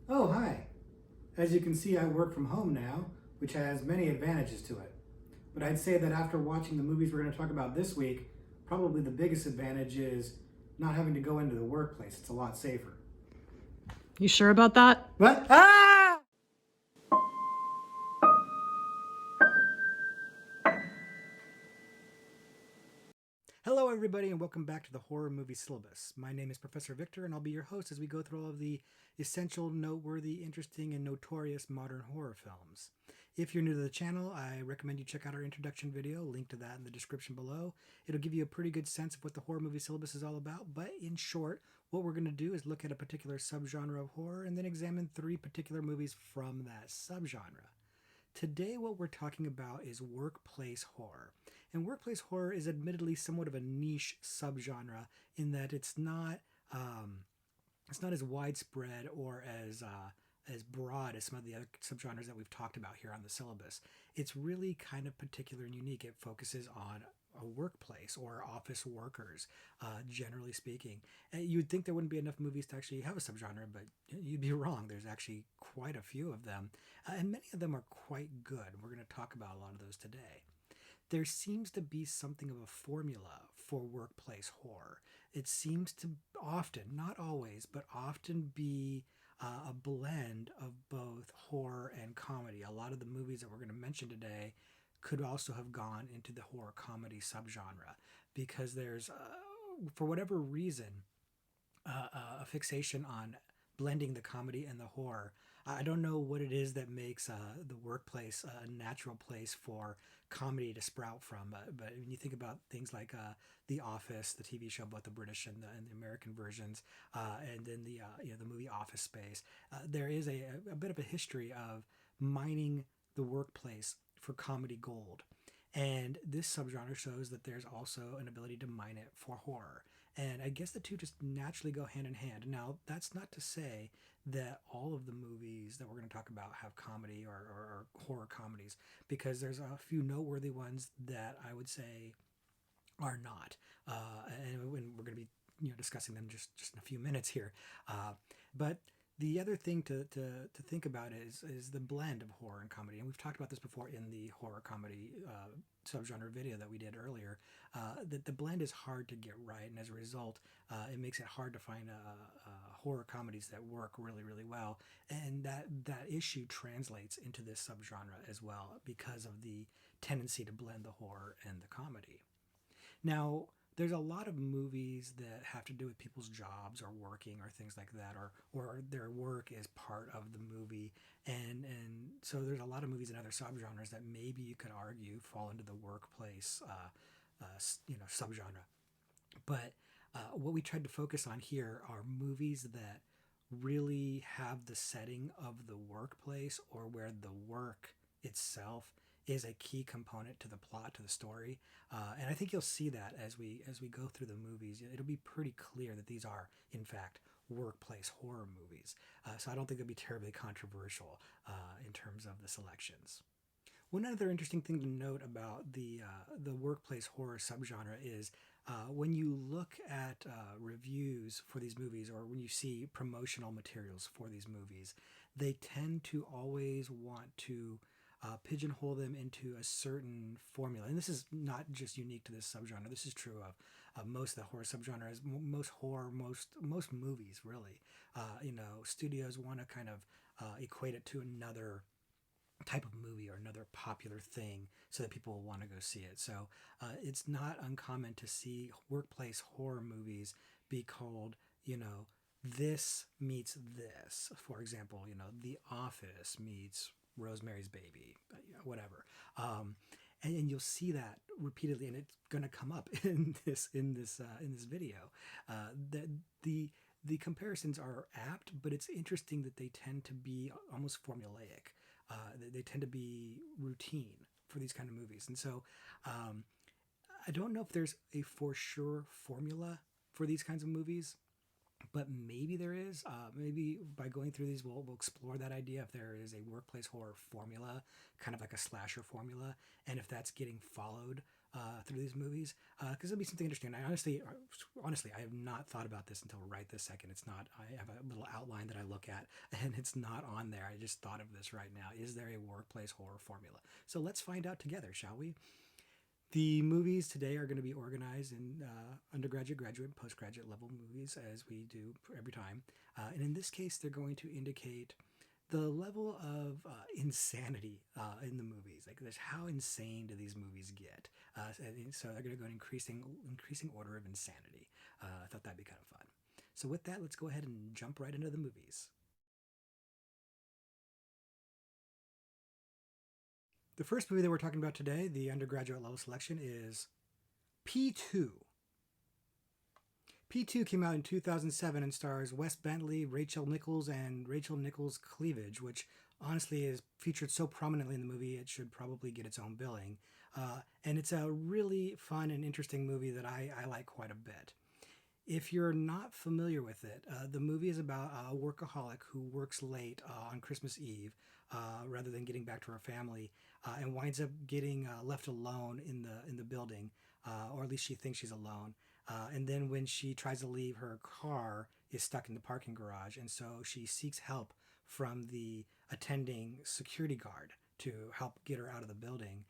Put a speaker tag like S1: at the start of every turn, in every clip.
S1: Oh, hi. As you can see, I work from home now, which has many advantages to it. But I'd say that after watching the movies we're going to talk about this week, probably the biggest advantage is not having to go into the workplace. It's a lot safer.
S2: You sure about that?
S1: What? Ah! Hello, everybody, and welcome back to the Horror Movie Syllabus. My name is Professor Victor, and I'll be your host as we go through all of the essential, noteworthy, interesting, and notorious modern horror films. If you're new to the channel, I recommend you check out our introduction video, link to that in the description below. It'll give you a pretty good sense of what the Horror Movie Syllabus is all about, but in short, what we're going to do is look at a particular subgenre of horror and then examine 3 particular movies from that subgenre. Today, what we're talking about is workplace horror. And workplace horror is admittedly somewhat of a niche subgenre in that it's not as widespread or as broad as some of the other subgenres that we've talked about here on the syllabus. It's really kind of particular and unique. It focuses on a workplace or office workers, generally speaking. And you'd think there wouldn't be enough movies to actually have a subgenre, but you'd be wrong. There's actually quite a few of them, and many of them are quite good. We're going to talk about a lot of those today. There seems to be something of a formula for workplace horror. It seems to often, not always, but often be a blend of both horror and comedy. A lot of the movies that we're going to mention today could also have gone into the horror comedy subgenre because there's, for whatever reason, a fixation on blending the comedy and the horror. I don't know what it is that makes the workplace a natural place for comedy to sprout from, but when you think about things like The Office, the TV show, both the British and the American versions, and then the movie Office Space, there is a bit of a history of mining the workplace for comedy gold. And this subgenre shows that there's also an ability to mine it for horror. And I guess the two just naturally go hand in hand. Now, that's not to say that all of the movies that we're going to talk about have comedy or horror comedies, because there's a few noteworthy ones that I would say are not. And we're going to be discussing them just in a few minutes here. But the other thing to think about is the blend of horror and comedy, and we've talked about this before in the horror comedy subgenre video that we did earlier. That the blend is hard to get right, and as a result, it makes it hard to find horror comedies that work really well. And that issue translates into this subgenre as well because of the tendency to blend the horror and the comedy. Now, there's a lot of movies that have to do with people's jobs or working or things like that, or their work is part of the movie, and so there's a lot of movies in other subgenres that maybe you could argue fall into the workplace subgenre. But what we tried to focus on here are movies that really have the setting of the workplace or where the work itself is a key component to the plot, to the story, and I think you'll see that as we go through the movies. It'll be pretty clear that these are, in fact, workplace horror movies. So I don't think it'll be terribly controversial in terms of the selections. One other interesting thing to note about the workplace horror subgenre is when you look at reviews for these movies or when you see promotional materials for these movies, they tend to always want to pigeonhole them into a certain formula. And this is not just unique to this subgenre. This is true of most of the horror subgenres, most movies, really. Studios want to kind of equate it to another type of movie or another popular thing so that people will want to go see it. So it's not uncommon to see workplace horror movies be called, this meets this. For example, The Office meets Rosemary's Baby, whatever, and you'll see that repeatedly, and it's going to come up in this video. The comparisons are apt, but it's interesting that they tend to be almost formulaic. They tend to be routine for these kind of movies, and so I don't know if there's a for sure formula for these kinds of movies. But maybe there is. Maybe by going through these, we'll explore that idea if there is a workplace horror formula, kind of like a slasher formula, and if that's getting followed through these movies because it'll be something interesting. And I honestly, I have not thought about this until right this second. It's not. I have a little outline that I look at, and it's not on there. I just thought of this right now. Is there a workplace horror formula? So let's find out together, shall we? The movies today are going to be organized in undergraduate, graduate, and postgraduate level movies, as we do every time. And in this case, they're going to indicate the level of insanity in the movies. Like, there's how insane do these movies get? So they're going to go in increasing order of insanity. I thought that'd be kind of fun. So with that, let's go ahead and jump right into the movies. The first movie that we're talking about today, the undergraduate level selection, is P2. P2 came out in 2007 and stars Wes Bentley, Rachel Nichols, and Rachel Nichols' cleavage, which honestly is featured so prominently in the movie it should probably get its own billing. And it's a really fun and interesting movie that I like quite a bit. If you're not familiar with it, the movie is about a workaholic who works late on Christmas Eve rather than getting back to her family, and winds up getting left alone in the building, or at least she thinks she's alone. And then when she tries to leave, her car is stuck in the parking garage, and so she seeks help from the attending security guard to help get her out of the building.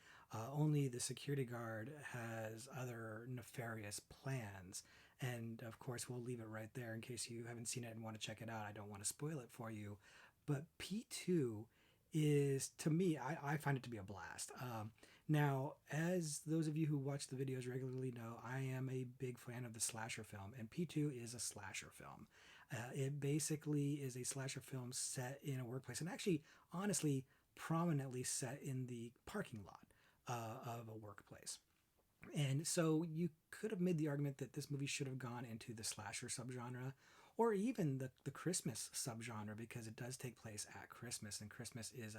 S1: Only the security guard has other nefarious plans. And of course, we'll leave it right there in case you haven't seen it and want to check it out. I don't want to spoil it for you. But P2 is, to me, I find it to be a blast. Now, as those of you who watch the videos regularly know, I am a big fan of the slasher film, and P2 is a slasher film. It basically is a slasher film set in a workplace, and actually, honestly, prominently set in the parking lot of a workplace. And so you could have made the argument that this movie should have gone into the slasher subgenre or even the Christmas subgenre because it does take place at Christmas and Christmas is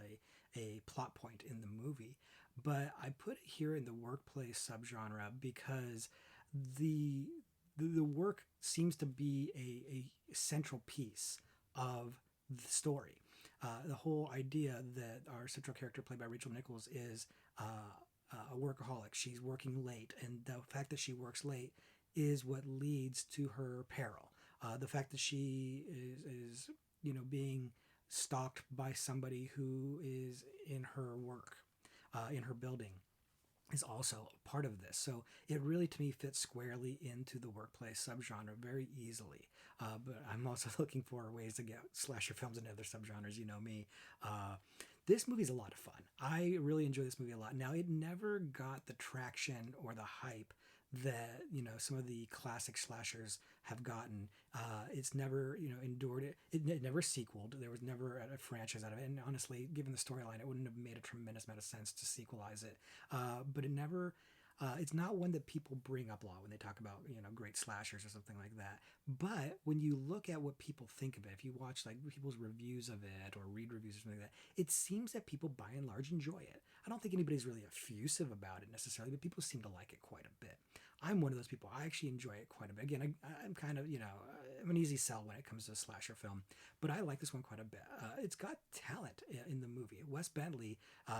S1: a plot point in the movie. But I put it here in the workplace subgenre because the work seems to be a central piece of the story. The whole idea that our central character, played by Rachel Nichols, is a workaholic. She's working late, and the fact that she works late is what leads to her peril. The fact that she is being stalked by somebody who is in her work, in her building, is also part of this. So it really, to me, fits squarely into the workplace subgenre very easily. But I'm also looking for ways to get slasher films into other subgenres. You know me. This movie is a lot of fun. I really enjoy this movie a lot. Now, it never got the traction or the hype that some of the classic slashers have gotten. It's never endured it. It never sequeled. There was never a franchise out of it. And honestly, given the storyline, it wouldn't have made a tremendous amount of sense to sequelize it. But it never. It's not one that people bring up a lot when they talk about great slashers or something like that. But when you look at what people think of it, if you watch like people's reviews of it or read reviews or something like that, it seems that people by and large enjoy it. I don't think anybody's really effusive about it necessarily, but people seem to like it quite a bit. I'm one of those people. I actually enjoy it quite a bit. Again, I'm kind of I'm an easy sell when it comes to a slasher film, but I like this one quite a bit. It's got talent in the movie. Wes Bentley,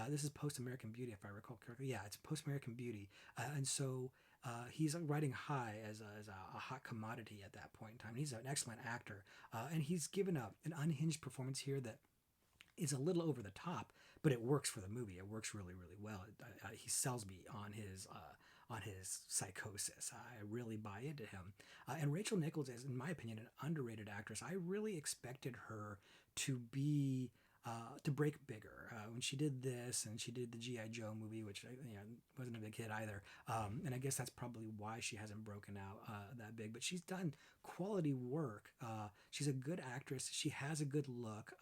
S1: this is post American Beauty, if I recall correctly. Yeah, it's post American Beauty, and so he's riding high as a hot commodity at that point in time. He's an excellent actor, and he's given up an unhinged performance here that is a little over the top, but it works for the movie. It works really, really well. He sells me on his psychosis. I really buy into him. And Rachel Nichols is, in my opinion, an underrated actress. I really expected her to be to break bigger when she did this, and she did the GI Joe movie, which wasn't a big hit either. And I guess that's probably why she hasn't broken out that big. But she's done quality work. She's a good actress. She has a good look.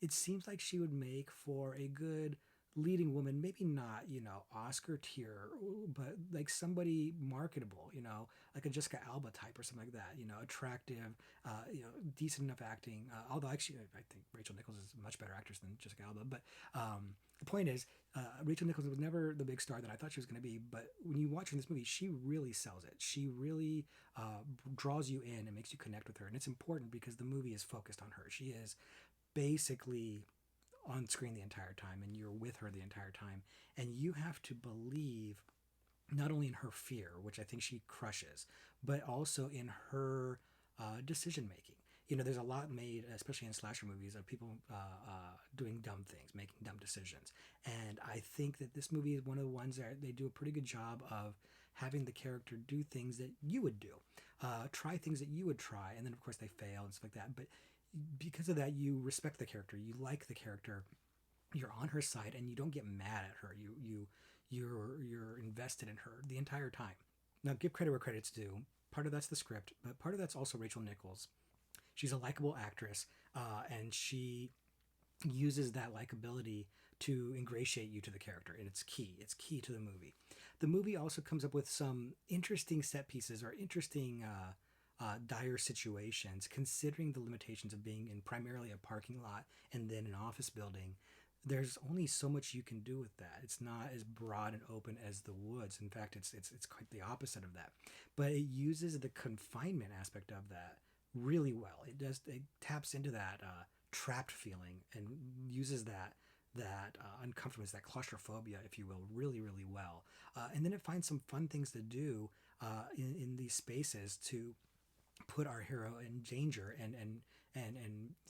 S1: It seems like she would make for a good leading woman, maybe not Oscar tier, but like somebody marketable, like a Jessica Alba type or something like that, attractive, decent enough acting, although actually I think Rachel Nichols is a much better actress than Jessica Alba. But the point is, Rachel Nichols was never the big star that I thought she was going to be, but when you watch her in this movie, she really sells it. She really draws you in and makes you connect with her, and it's important because the movie is focused on her. She is basically on screen the entire time, and you're with her the entire time, and you have to believe not only in her fear, which I think she crushes, but also in her decision making. You know, there's a lot made, especially in slasher movies, of people doing dumb things, making dumb decisions. And I think that this movie is one of the ones that they do a pretty good job of having the character do things that you would do, try things that you would try, and then of course they fail and stuff like that. But because of that, you respect the character, you like the character, you're on her side, and you don't get mad at her. You're invested in her the entire time. Now, give credit where credit's due. Part of that's the script, but part of that's also Rachel Nichols. She's a likable actress, and she uses that likability to ingratiate you to the character, and it's key. It's key to the movie. The movie also comes up with some interesting set pieces or interesting dire situations, considering the limitations of being in primarily a parking lot and then an office building. There's only so much you can do with that. It's not as broad and open as the woods. In fact, it's quite the opposite of that. But it uses the confinement aspect of that really well. It taps into that trapped feeling and uses that uncomfortableness, that claustrophobia, if you will, really well. And then it finds some fun things to do in these spaces to put our hero in danger and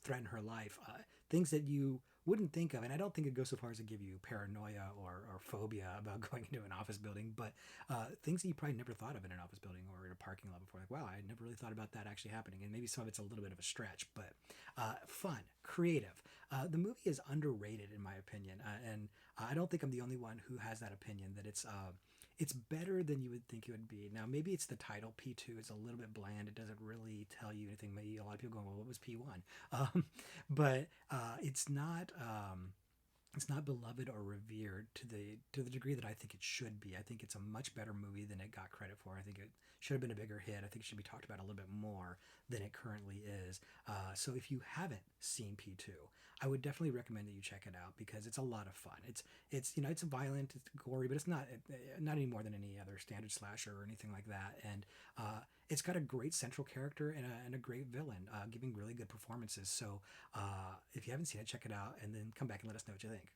S1: threaten her life. Things that you wouldn't think of, and I don't think it goes so far as to give you paranoia or phobia about going into an office building, but things that you probably never thought of in an office building or in a parking lot before. Like, wow, I never really thought about that actually happening, and maybe some of it's a little bit of a stretch, but fun, creative. The movie is underrated in my opinion, and I don't think I'm the only one who has that opinion that it's better than you would think it would be. Now, maybe it's the title. P2 is a little bit bland. It doesn't really tell you anything. Maybe a lot of people going, well, what was P1? But it's not beloved or revered to the degree that I think it should be. I think it's a much better movie than it got credit for. I think it should have been a bigger hit. I think it should be talked about a little bit more than it currently is. So if you haven't seen P2, I would definitely recommend that you check it out because it's a lot of fun. It's it's violent, it's gory, but it's not any more than any other standard slasher or anything like that. And it's got a great central character and a great villain, giving really good performances. So if you haven't seen it, check it out, and then come back and let us know what you think.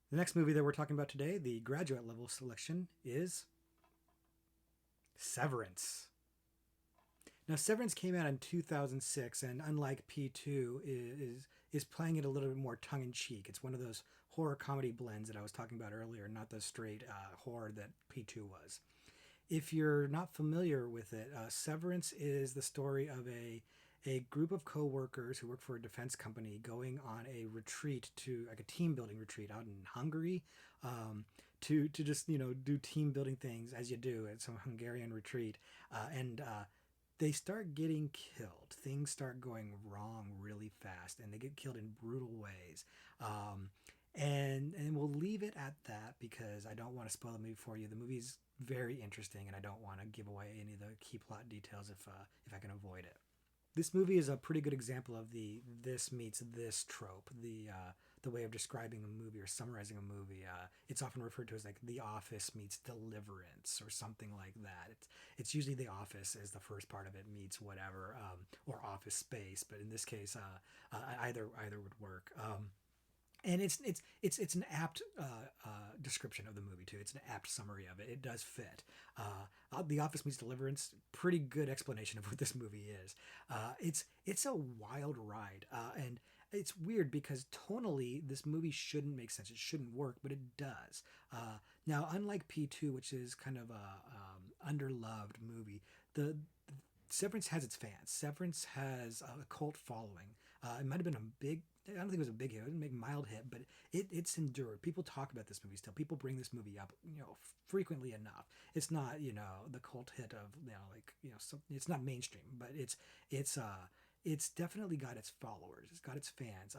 S1: The next movie that we're talking about today, the graduate level selection, is Severance. Now, Severance came out in 2006, and unlike P2, is playing it a little bit more tongue in cheek. It's one of those horror comedy blends that I was talking about earlier, not the straight horror that P2 was. If you're not familiar with it, Severance is the story of a group of co-workers who work for a defense company going on a retreat to like a team building retreat out in Hungary, to just do team building things as you do at some Hungarian retreat, and they start getting killed. Things start going wrong really fast, and they get killed in brutal ways. And we'll leave it at that because I don't want to spoil the movie for you. The movie's very interesting, and I don't want to give away any of the key plot details if I can avoid it. This movie is a pretty good example of the this meets this trope. The way of describing a movie or summarizing a movie. It's often referred to as like The Office meets Deliverance or something like that. It's usually The Office as the first part of it meets whatever, or Office Space, but in this case, either would work. And it's an apt description of the movie too. It's an apt summary of it. It does fit. The Office meets Deliverance. Pretty good explanation of what this movie is. It's a wild ride, and it's weird because tonally this movie shouldn't make sense. It shouldn't work, but it does. Now, unlike P2, which is kind of a underloved movie, the Severance has its fans. Severance has a cult following. It might have been a big. I don't think it was a big hit. It was a mild hit, but it's endured. People talk about this movie still. People bring this movie up, frequently enough. It's not, the cult hit of, it's not mainstream, but it's definitely got its followers. It's got its fans.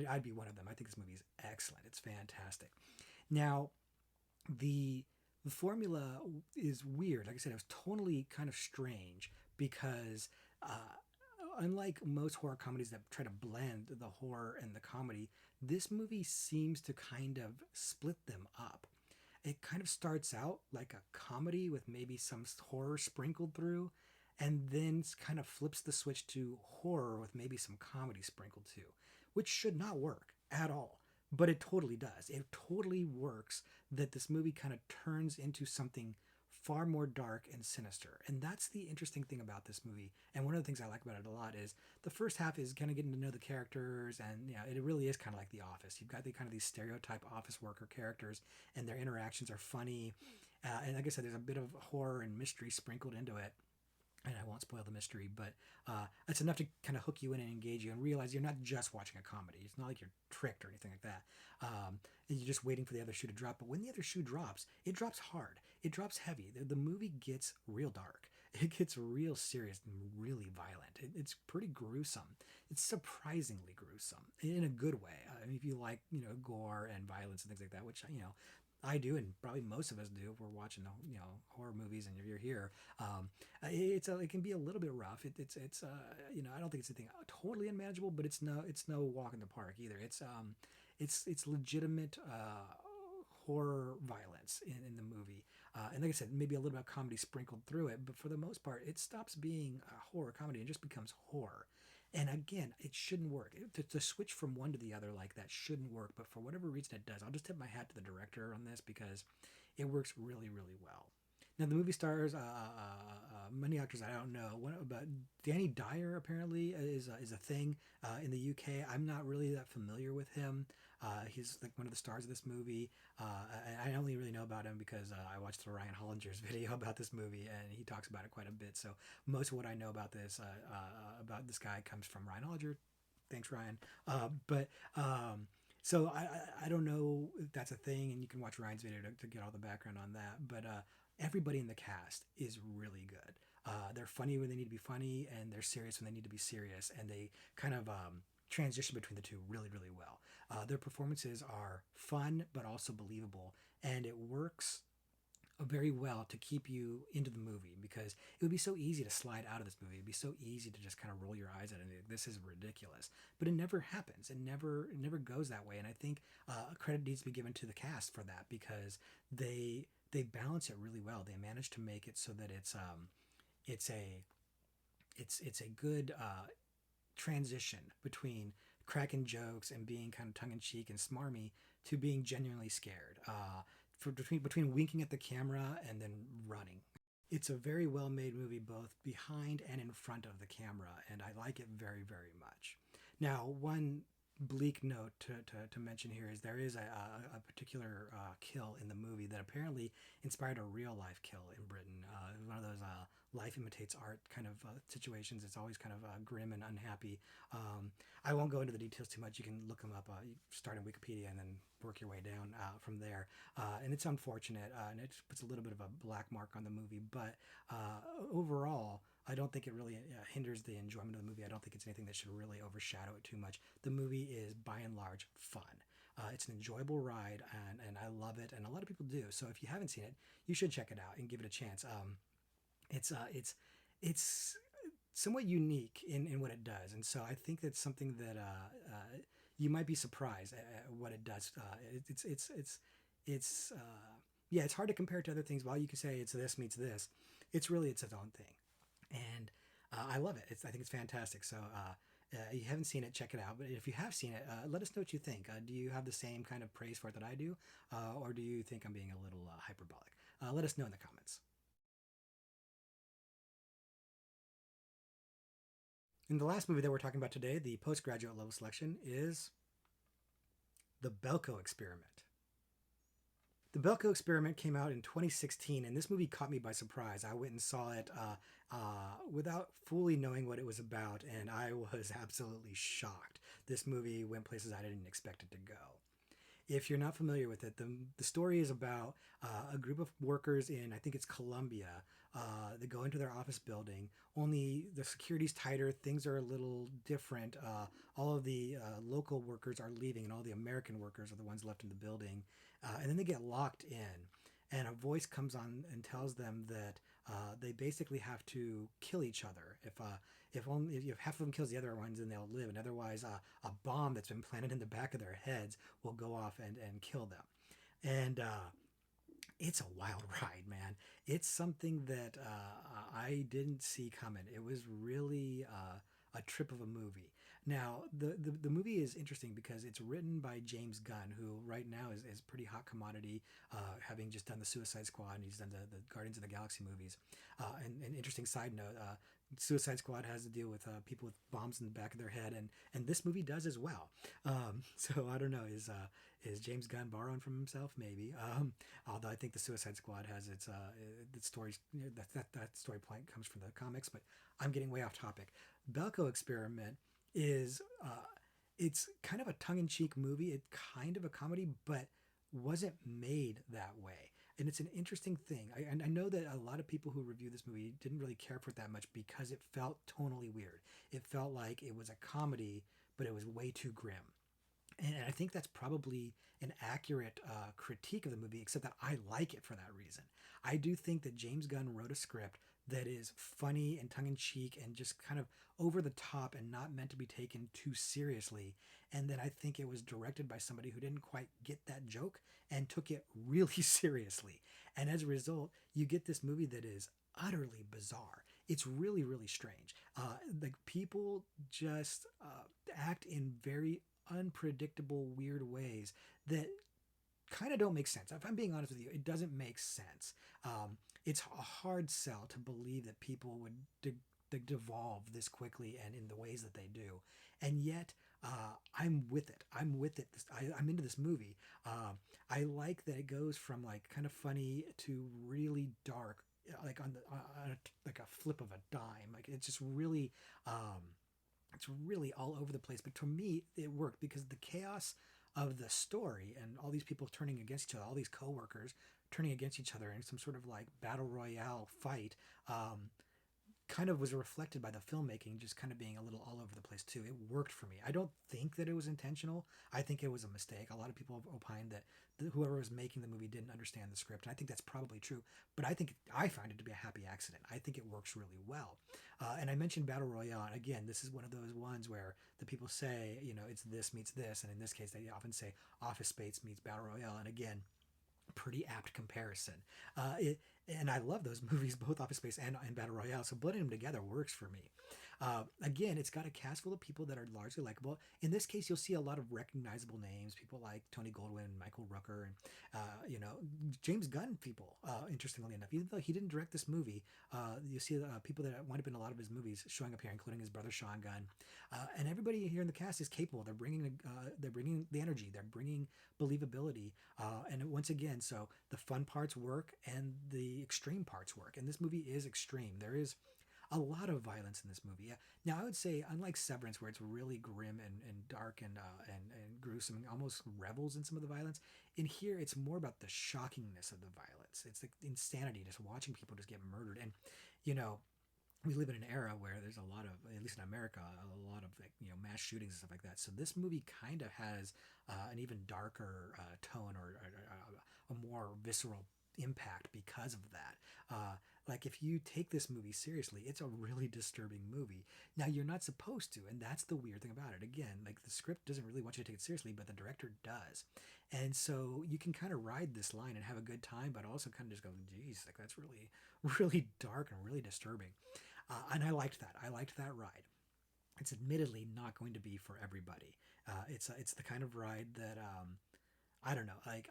S1: I'd be one of them. I think this movie is excellent. It's fantastic. Now, the formula is weird. Like I said, it was totally kind of strange because unlike most horror comedies that try to blend the horror and the comedy, this movie seems to kind of split them up. It kind of starts out like a comedy with maybe some horror sprinkled through, and then kind of flips the switch to horror with maybe some comedy sprinkled too, which should not work at all. but it totally does. It totally works that this movie kind of turns into something far more dark and sinister. And that's the interesting thing about this movie. And one of the things I like about it a lot is the first half is kind of getting to know the characters, and it really is kind of like The Office. You've got the kind of these stereotype office worker characters, and their interactions are funny. And like I said, there's a bit of horror and mystery sprinkled into it, and I won't spoil the mystery, but it's enough to kind of hook you in and engage you and realize you're not just watching a comedy. It's not like you're tricked or anything like that. And you're just waiting for the other shoe to drop. But when the other shoe drops, it drops hard. It drops heavy. The movie gets real dark. It gets real serious and really violent. It's pretty gruesome. It's surprisingly gruesome in a good way. I mean, if you like, gore and violence and things like that, which, I do, and probably most of us do if we're watching horror movies and you're here. It can be a little bit rough. It's I don't think it's anything totally unmanageable, but it's no walk in the park either. It's legitimate horror violence in the movie, and like I said, maybe a little bit of comedy sprinkled through it, but for the most part, it stops being a horror comedy and just becomes horror. And again, it shouldn't work. To switch from one to the other like that shouldn't work. But for whatever reason it does. I'll just tip my hat to the director on this because it works really, really well. Now the movie stars many actors I don't know. But Danny Dyer apparently is a thing in the UK. I'm not really that familiar with him. He's like one of the stars of this movie. I only really know about him because I watched the Ryan Hollinger's video about this movie, and he talks about it quite a bit. So most of what I know about this guy comes from Ryan Hollinger. Thanks, Ryan. So I don't know if that's a thing, and you can watch Ryan's video to get all the background on that. But everybody in the cast is really good. They're funny when they need to be funny, and they're serious when they need to be serious, and they kind of transition between the two really, really well. Their performances are fun but also believable, and it works very well to keep you into the movie because it would be so easy to slide out of this movie. It'd be so easy to just kind of roll your eyes at it. This is ridiculous, but it never happens. It never goes that way. And I think credit needs to be given to the cast for that because they balance it really well. They manage to make it so that it's a good transition between cracking jokes and being kind of tongue in cheek and smarmy to being genuinely scared. Between winking at the camera and then running. It's a very well made movie, both behind and in front of the camera, and I like it very, very much. Now, one bleak note to mention here is there is a particular kill in the movie that apparently inspired a real life kill in Britain. One of those life imitates art kind of situations. It's always kind of grim and unhappy. I won't go into the details too much. You can look them up. You start in Wikipedia and then work your way down from there. And it's unfortunate, and it puts a little bit of a black mark on the movie. But overall, I don't think it really hinders the enjoyment of the movie. I don't think it's anything that should really overshadow it too much. The movie is, by and large, fun. It's an enjoyable ride, and I love it, and a lot of people do. So if you haven't seen it, you should check it out and give it a chance. It's somewhat unique in what it does, and so I think that's something that you might be surprised at what it does. It's hard to compare it to other things. While you could say it's this meets this, it's its own thing, and I love it. I think it's fantastic. So you haven't seen it, check it out. But if you have seen it, let us know what you think. Do you have the same kind of praise for it that I do, or do you think I'm being a little hyperbolic? Let us know in the comments. And the last movie that we're talking about today, the postgraduate level selection, is The Belko Experiment. The Belko Experiment came out in 2016, and this movie caught me by surprise. I went and saw it without fully knowing what it was about, and I was absolutely shocked. This movie went places I didn't expect it to go. If you're not familiar with it, the story is about a group of workers in, I think it's Colombia. They go into their office building, only the security's tighter, things are a little different. All of the local workers are leaving, and all the American workers are the ones left in the building. And then they get locked in, and a voice comes on and tells them that they basically have to kill each other. If half of them kills the other ones, then they'll live, and otherwise a bomb that's been planted in the back of their heads will go off and kill them. And it's a wild ride, man. It's something that I didn't see coming. It was really a trip of a movie. Now, the movie is interesting because it's written by James Gunn, who right now is pretty hot commodity, having just done the Suicide Squad and he's done the Guardians of the Galaxy movies. And an interesting side note, Suicide Squad has to deal with people with bombs in the back of their head, and this movie does as well. So I don't know, is James Gunn borrowing from himself? Maybe. Although I think the Suicide Squad has its stories, that story point comes from the comics, but I'm getting way off topic. Belko Experiment is it's kind of a tongue-in-cheek movie. It's kind of a comedy, but wasn't made that way. And it's an interesting thing. I know that a lot of people who review this movie didn't really care for it that much because it felt tonally weird. It felt like it was a comedy, but it was way too grim. And I think that's probably an accurate critique of the movie, except that I like it for that reason. I do think that James Gunn wrote a script that is funny and tongue in cheek and just kind of over the top and not meant to be taken too seriously. And then I think it was directed by somebody who didn't quite get that joke and took it really seriously. And as a result, you get this movie that is utterly bizarre. It's really, really strange. Like people just act in very unpredictable, weird ways that kind of don't make sense. If I'm being honest with you, it doesn't make sense. It's a hard sell to believe that people would devolve this quickly and in the ways that they do. And yet, I'm with it. I'm with it. I'm into this movie. I like that it goes from like kind of funny to really dark, like like a flip of a dime. Like it's just really, it's really all over the place. But to me, it worked because the chaos of the story and all these people turning against each other, all these coworkers turning against each other in some sort of like battle royale fight, kind of was reflected by the filmmaking just kind of being a little all over the place too. It worked for me. I don't think that it was intentional. I think it was a mistake. A lot of people have opined that whoever was making the movie didn't understand the script, and I think that's probably true. But I find it to be a happy accident. I think it works really well. And I mentioned battle royale, and again, this is one of those ones where the people say, it's this meets this, and in this case, they often say Office Space meets battle royale, and again, pretty apt comparison. And I love those movies, both Office Space and Battle Royale. So blending them together works for me. Again, it's got a cast full of people that are largely likable. In this case, you'll see a lot of recognizable names, people like Tony Goldwyn and Michael Rooker, and James Gunn people. Interestingly enough, even though he didn't direct this movie, you see people that wind up in a lot of his movies showing up here, including his brother Sean Gunn, and everybody here in the cast is capable. They're bringing the energy, they're bringing believability, and once again, so the fun parts work and the extreme parts work. And this movie is extreme. There is a lot of violence in this movie. Yeah. Now, I would say, unlike Severance, where it's really grim and dark and gruesome, and almost revels in some of the violence, in here it's more about the shockingness of the violence. It's the insanity, just watching people just get murdered. And we live in an era where there's a lot of, at least in America, a lot of mass shootings and stuff like that. So this movie kind of has an even darker tone or a more visceral impact because of that. Like if you take this movie seriously, it's a really disturbing movie. Now you're not supposed to, and that's the weird thing about it. Again, like the script doesn't really want you to take it seriously, but the director does. And so you can kind of ride this line and have a good time, but also kind of just go, geez, like that's really, really dark and really disturbing. And I liked that. I liked that ride. It's admittedly not going to be for everybody. It's the kind of ride that I don't know. Like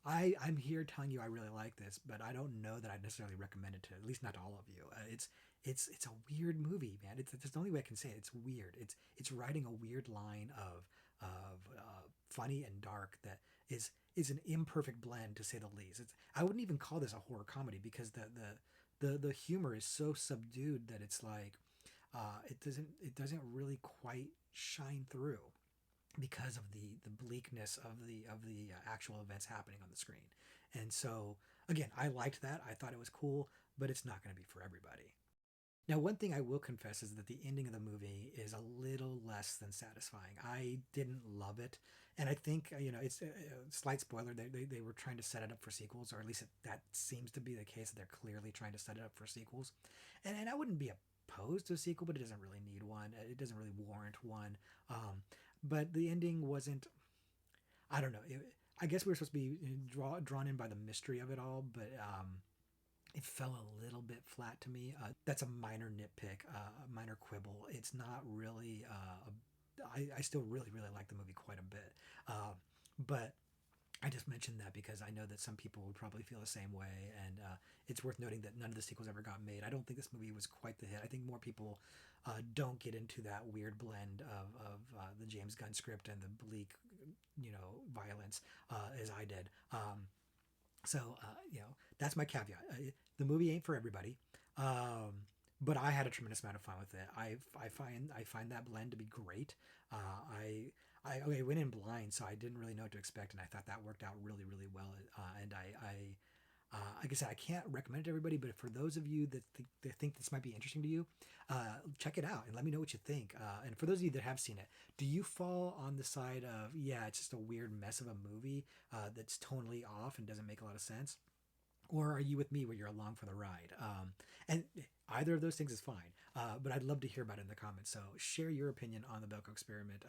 S1: I'm here telling you I really like this, but I don't know that I'd necessarily recommend it to at least not to all of you. It's a weird movie, man. It's the only way I can say it. It's weird. It's riding a weird line of funny and dark that is an imperfect blend, to say the least. I wouldn't even call this a horror comedy because the humor is so subdued that it's like it doesn't really quite shine through because of the bleakness of the actual events happening on the screen. And so again, I liked that. I thought it was cool, but it's not going to be for everybody. Now, one thing I will confess is that the ending of the movie is a little less than satisfying. I didn't love it, and I think it's a slight spoiler. They were trying to set it up for sequels, or at least that seems to be the case. That they're clearly trying to set it up for sequels, and I wouldn't be opposed to a sequel, but it doesn't really need one. It doesn't really warrant one. But the ending wasn't. I don't know. I guess we were supposed to be drawn in by the mystery of it all, but it fell a little bit flat to me. That's a minor nitpick, a minor quibble. It's not really. I still really like the movie quite a bit, but I just mentioned that because I know that some people would probably feel the same way, and it's worth noting that none of the sequels ever got made. I don't think this movie was quite the hit. I think more people don't get into that weird blend of the James Gunn script and the bleak, violence as I did. So that's my caveat. The movie ain't for everybody, but I had a tremendous amount of fun with it. I find that blend to be great. I went in blind, so I didn't really know what to expect, and I thought that worked out really well. And like I said, I can't recommend it to everybody, but for those of you that think this might be interesting to you, check it out and let me know what you think. And for those of you that have seen it, do you fall on the side of, yeah, it's just a weird mess of a movie that's tonally off and doesn't make a lot of sense? Or are you with me where you're along for the ride? And either of those things is fine. But I'd love to hear about it in the comments. So share your opinion on the Belko experiment.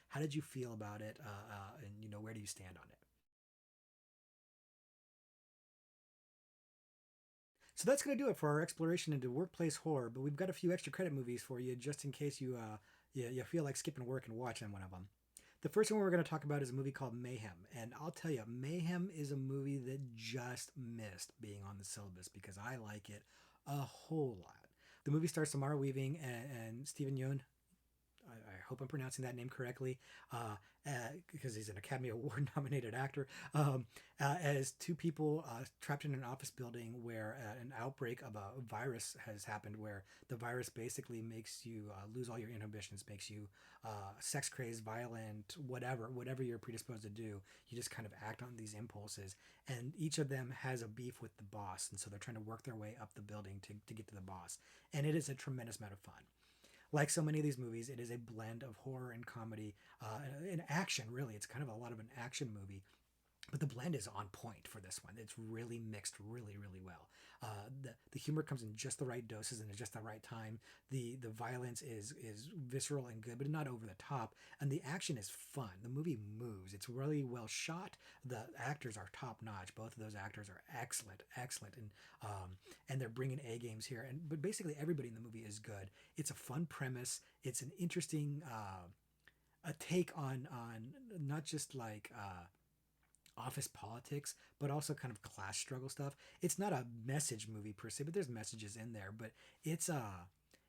S1: How did you feel about it? And where do you stand on it? So that's going to do it for our exploration into workplace horror. But we've got a few extra credit movies for you just in case you feel like skipping work and watching one of them. The first one we're going to talk about is a movie called Mayhem. And I'll tell you, Mayhem is a movie that just missed being on the syllabus because I like it a whole lot. The movie stars Samara Weaving and Stephen Yeun. I hope I'm pronouncing that name correctly, because he's an Academy Award nominated actor, as two people trapped in an office building where an outbreak of a virus has happened, where the virus basically makes you lose all your inhibitions, makes you sex crazed, violent, whatever you're predisposed to do. You just kind of act on these impulses, and each of them has a beef with the boss, and so they're trying to work their way up the building to get to the boss, and it is a tremendous amount of fun. Like so many of these movies, it is a blend of horror and comedy, and action. Really, it's kind of a lot of an action movie, but the blend is on point for this one. It's really mixed really well. The humor comes in just the right doses and at just the right time. The violence is visceral and good, but not over the top. And the action is fun. The movie moves. It's really well shot. The actors are top notch. Both of those actors are excellent, and they're bringing A games here. But basically everybody in the movie is good. It's a fun premise. It's an interesting a take on not just like office politics, but also kind of class struggle stuff. It's not a message movie per se, but there's messages in there. But it's a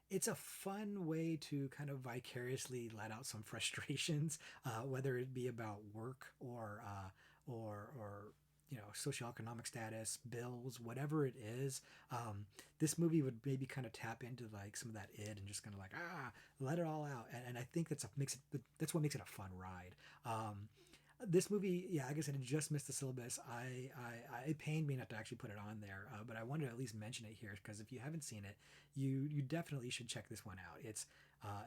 S1: it's a fun way to kind of vicariously let out some frustrations, whether it be about work or socioeconomic status, bills, whatever it is. This movie would maybe kind of tap into like some of that id and just kind of like let it all out. And I think that's what makes it a fun ride. This movie, yeah, like I said, it just missed the syllabus. It pained me not to actually put it on there, but I wanted to at least mention it here because if you haven't seen it, you definitely should check this one out.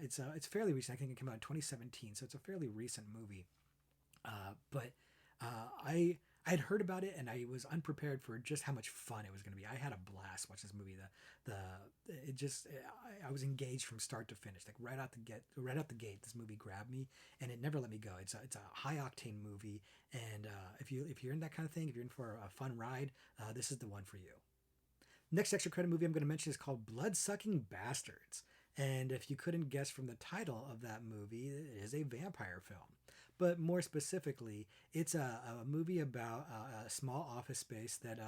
S1: It's fairly recent. I think it came out in 2017, so it's a fairly recent movie. But I had heard about it and I was unprepared for just how much fun it was going to be. I had a blast watching this movie. I was engaged from start to finish. Like right out the gate, this movie grabbed me and it never let me go. It's a high octane movie, and if you're in that kind of thing, if you're in for a fun ride, this is the one for you. Next extra credit movie I'm going to mention is called Bloodsucking Bastards. And if you couldn't guess from the title of that movie, it is a vampire film. But more specifically, it's a movie about a small office space that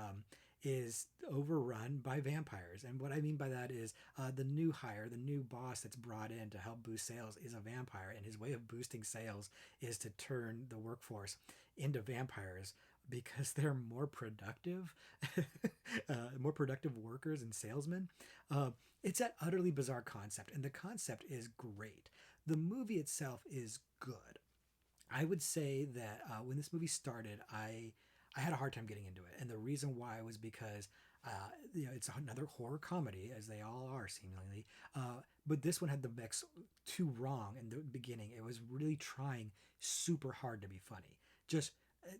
S1: is overrun by vampires. And what I mean by that is the new hire, the new boss that's brought in to help boost sales is a vampire. And his way of boosting sales is to turn the workforce into vampires because they're more productive, more productive workers and salesmen. It's an utterly bizarre concept, and the concept is great. The movie itself is good. I would say that when this movie started, I had a hard time getting into it, and the reason why was because it's another horror comedy, as they all are seemingly. But this one had the mix too wrong in the beginning. It was really trying super hard to be funny, just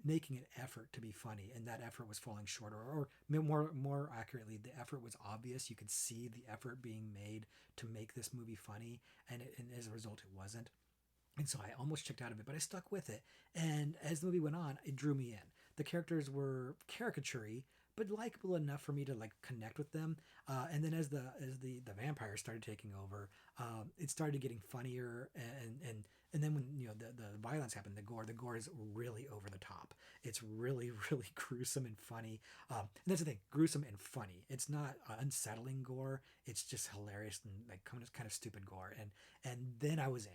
S1: making an effort to be funny, and that effort was falling short. Or more accurately, the effort was obvious. You could see the effort being made to make this movie funny, and as a result, it wasn't. And so I almost checked out of it, but I stuck with it. And as the movie went on, it drew me in. The characters were caricature, but likable enough for me to like connect with them. And then as the vampires started taking over, it started getting funnier, and then when the violence happened, the gore is really over the top. It's really really gruesome and funny. And that's the thing, gruesome and funny. It's not unsettling gore. It's just hilarious and like kind of stupid gore. And then I was in.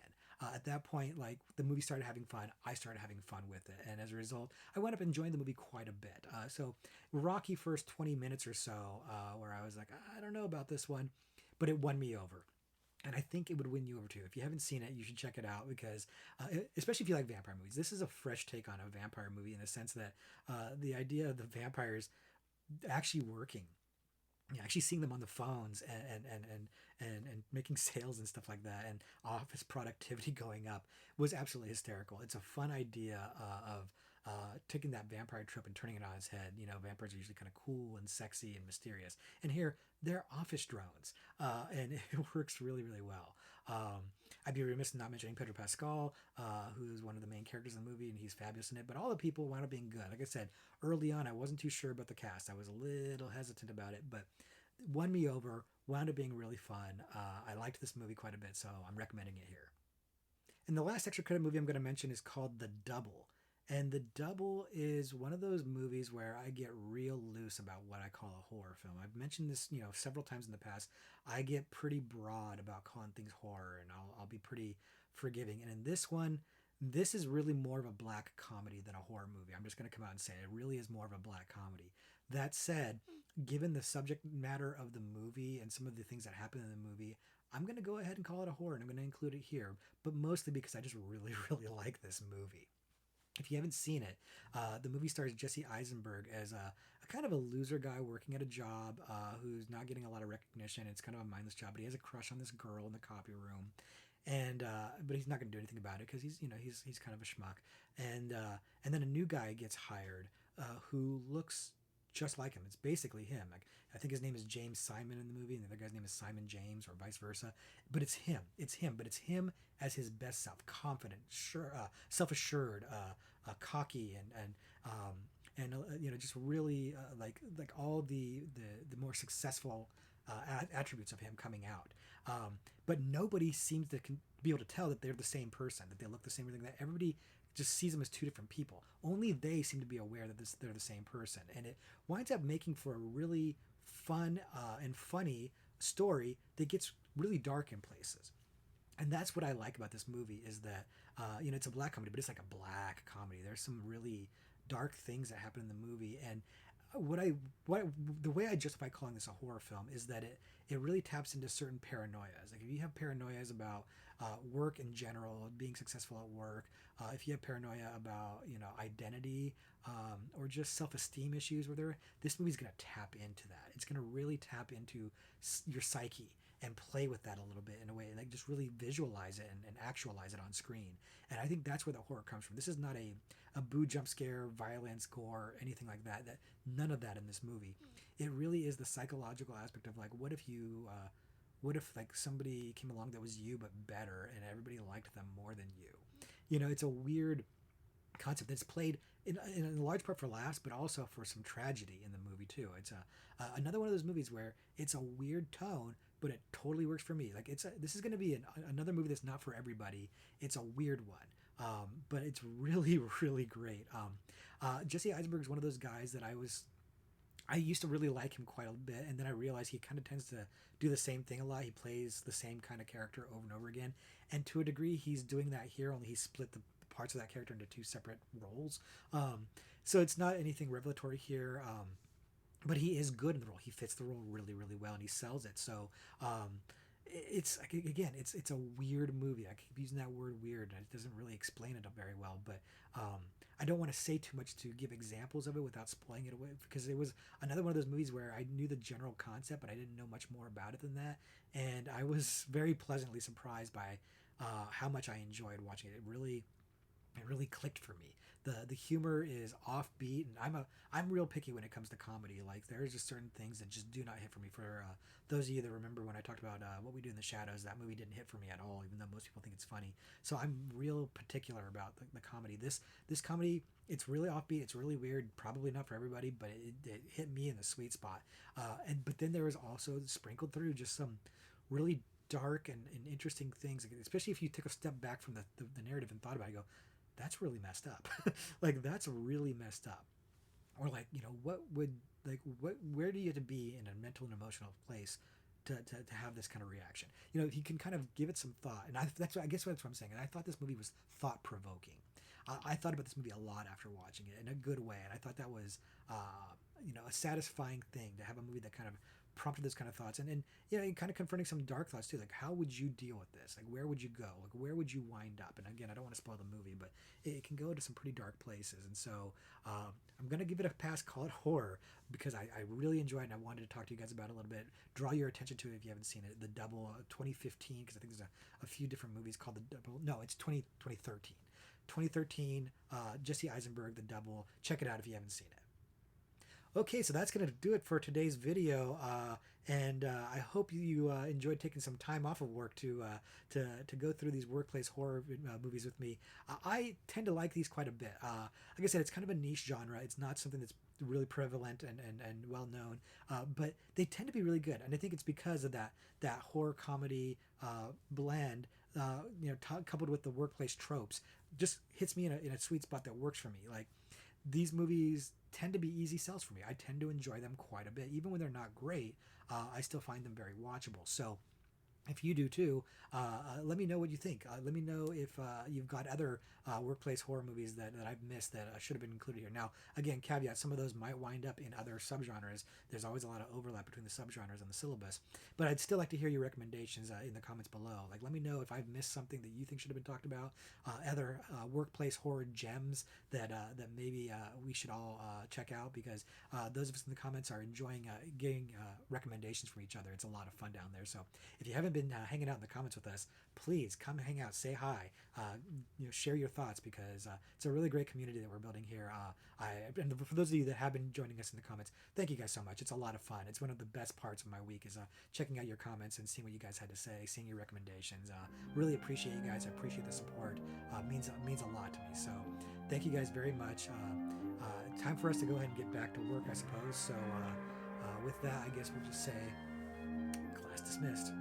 S1: At that point, like the movie started having fun, I started having fun with it, and as a result, I wound up enjoying the movie quite a bit. So, rocky first 20 minutes or so, where I was like, I don't know about this one, but it won me over. And I think it would win you over too. If you haven't seen it, you should check it out because, especially if you like vampire movies, this is a fresh take on a vampire movie in the sense that the idea of the vampires actually working, actually seeing them on the phones and making sales and stuff like that, and office productivity going up was absolutely hysterical. It's a fun idea of taking that vampire trope and turning it on its head. Vampires are usually kind of cool and sexy and mysterious, and here they're office drones, and it works really really well. I'd be remiss in not mentioning Pedro Pascal, who's one of the main characters in the movie, and he's fabulous in it. But all the people wound up being good. Like I said early on, I wasn't too sure about the cast. I was a little hesitant about it, but won me over. Wound up being really fun. I liked this movie quite a bit, so I'm recommending it here. And the last extra credit movie I'm going to mention is called The Double. And The Double is one of those movies where I get real loose about what I call a horror film. I've mentioned this, several times in the past. I get pretty broad about calling things horror, and I'll be pretty forgiving. And in this one, this is really more of a black comedy than a horror movie. I'm just going to come out and say it really is more of a black comedy. That said, given the subject matter of the movie and some of the things that happen in the movie, I'm going to go ahead and call it a horror, and I'm going to include it here, but mostly because I just really, really like this movie. If you haven't seen it, the movie stars Jesse Eisenberg as a kind of a loser guy working at a job who's not getting a lot of recognition. It's kind of a mindless job, but he has a crush on this girl in the copy room, and but he's not going to do anything about it because he's kind of a schmuck. And then a new guy gets hired who looks just like him. It's basically him. Like, I think his name is James Simon in the movie, and the other guy's name is Simon James, or vice versa. But it's him. It's him. But it's him as his best self, confident, sure, self-assured, cocky, and just really like all the more successful attributes of him coming out. But nobody seems to be able to tell that they're the same person, that they look the same, everything. That everybody just sees them as two different people. Only they seem to be aware that they're the same person, and it winds up making for a really fun and funny story that gets really dark in places. And that's what I like about this movie is that it's a black comedy, but it's like a black comedy. There's some really dark things that happen in the movie, and what the way I justify calling this a horror film is that it really taps into certain paranoias. Like if you have paranoias about work in general, being successful at work, if you have paranoia about identity, or just self-esteem issues, this movie's going to tap into that. It's going to really tap into your psyche and play with that a little bit in a way, like just really visualize it and actualize it on screen. And I think that's where the horror comes from. This is not a boo, jump scare, violence, gore, anything like that. None of that in this movie. It really is the psychological aspect of like, what if like somebody came along that was you but better, and everybody liked them more than you. It's a weird concept that's played in a large part for laughs, but also for some tragedy in the movie too. It's another one of those movies where it's a weird tone, but it totally works for me. Like this is going to be another movie that's not for everybody. It's a weird one, but it's really really great. Jesse Eisenberg is one of those guys that I used to really like him quite a bit, and then I realized he kind of tends to do the same thing a lot. He plays the same kind of character over and over again, and to a degree, he's doing that here. Only he split the parts of that character into two separate roles. So it's not anything revelatory here, but he is good in the role. He fits the role really, really well, and he sells it. So it's again, it's a weird movie. I keep using that word weird, and it doesn't really explain it very well. But I don't want to say too much to give examples of it without spoiling it away, because it was another one of those movies where I knew the general concept, but I didn't know much more about it than that. And I was very pleasantly surprised by how much I enjoyed watching it. It really clicked for me. The humor is offbeat, and I'm real picky when it comes to comedy. Like there's just certain things that just do not hit for me. For those of you that remember when I talked about What We Do in the Shadows, that movie didn't hit for me at all, even though most people think it's funny. So I'm real particular about the comedy. This comedy, it's really offbeat, it's really weird, probably not for everybody, but it hit me in the sweet spot. But then there was also sprinkled through just some really dark and interesting things, especially if you took a step back from the narrative and thought about it. You go, that's really messed up. Like that's really messed up. Or like, what would, like, where do you have to be in a mental and emotional place to have this kind of reaction? He can kind of give it some thought. And I guess that's what I'm saying. And I thought this movie was thought provoking. I thought about this movie a lot after watching it in a good way, and I thought that was a satisfying thing to have a movie that kind of prompted those kind of thoughts, and kind of confronting some dark thoughts too. Like, how would you deal with this? Like, where would you go? Like, where would you wind up? And again, I don't want to spoil the movie, but it can go to some pretty dark places. And so I'm gonna give it a pass. Call it horror because I really enjoyed it, and I wanted to talk to you guys about it a little bit. Draw your attention to it if you haven't seen it. The Double, 2015, because I think there's a few different movies called The Double. No, it's 2013. 2013, Jesse Eisenberg, The Double. Check it out if you haven't seen it. Okay, so that's going to do it for today's video, and I hope you enjoyed taking some time off of work to go through these workplace horror movies with me. I tend to like these quite a bit. Like I said, it's kind of a niche genre. It's not something that's really prevalent and well known, but they tend to be really good, and I think it's because of that horror comedy blend, coupled with the workplace tropes, just hits me in a sweet spot that works for me. Like, these movies tend to be easy sells for me. I tend to enjoy them quite a bit. Even when they're not great, I still find them very watchable. So if you do too, let me know what you think. Let me know if you've got other workplace horror movies that I've missed that should have been included here. Now, again, caveat, some of those might wind up in other subgenres. There's always a lot of overlap between the subgenres and the syllabus. But I'd still like to hear your recommendations in the comments below. Like, let me know if I've missed something that you think should have been talked about, other workplace horror gems that maybe we should all check out, because those of us in the comments are enjoying getting recommendations from each other. It's a lot of fun down there. So if you haven't been hanging out in the comments with us, please come hang out, say hi, share your thoughts, because it's a really great community that we're building here. And for those of you that have been joining us in the comments, thank you guys so much. It's a lot of fun. It's one of the best parts of my week is checking out your comments and seeing what you guys had to say, seeing your recommendations. Really appreciate you guys. I appreciate the support. Means a lot to me. So thank you guys very much. Time for us to go ahead and get back to work, I suppose. So with that, I guess we'll just say class dismissed.